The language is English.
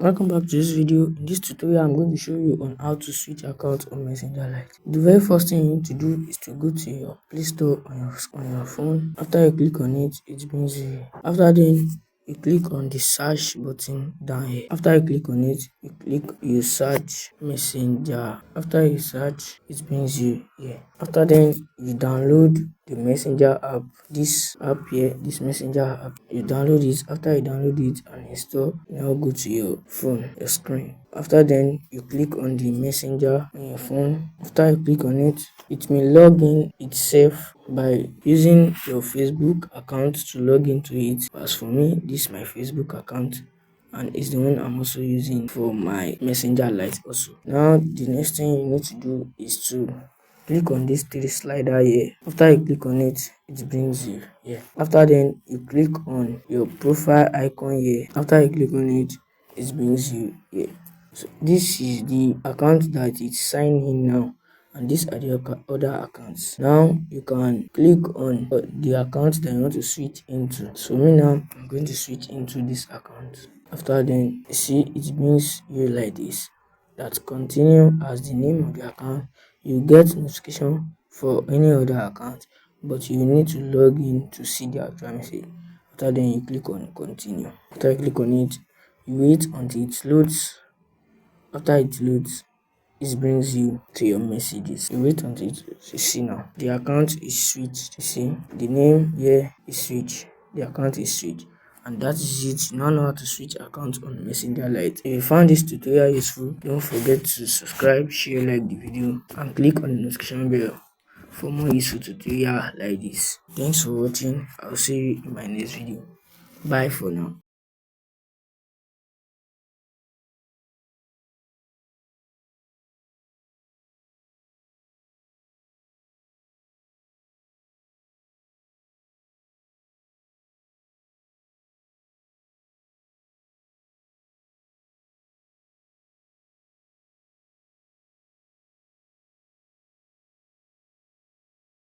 Welcome back to this video. In this tutorial, I'm going to show you on how to switch accounts on Messenger Lite. The very first thing you need to do is to go to your Play Store on your phone. After you click on it, it brings you here. After then, you click on the search button down here. After you click on it, you search Messenger. After you search, it brings you here. After then, you download the Messenger app. This app here, this Messenger app, you download it. After you download it and install, now go to your phone, your screen. After then, you click on the Messenger on your phone. After you click on it, it may log in itself by using your Facebook account to log into it. As for me, this is my Facebook account and it's the one I'm also using for my Messenger Lite also. Now the next thing you need to do is to click on this three slider here. After you click on it, it brings you here. After then, you click on your profile icon here. After you click on it, it brings you here. So this is the account that is signed in now, and these are the other accounts. Now you can click on the account that you want to switch into. So me now, I'm going to switch into this account. After then, you see it brings you like this. That continue as the name of the account. You get notification for any other account, but you need to log in to see the actual message. After then, you click on continue. After you click on it, you wait until it loads. After it loads, it brings you to your messages. You wait until you see now the account is switched. You see the name here is switched, the account is switched, and that is it. You now know how to switch accounts on Messenger Lite. If you found this tutorial useful, don't forget to subscribe, share, like the video, and click on the notification bell for more useful tutorial like this. Thanks for watching. I'll see you in my next video. Bye for now.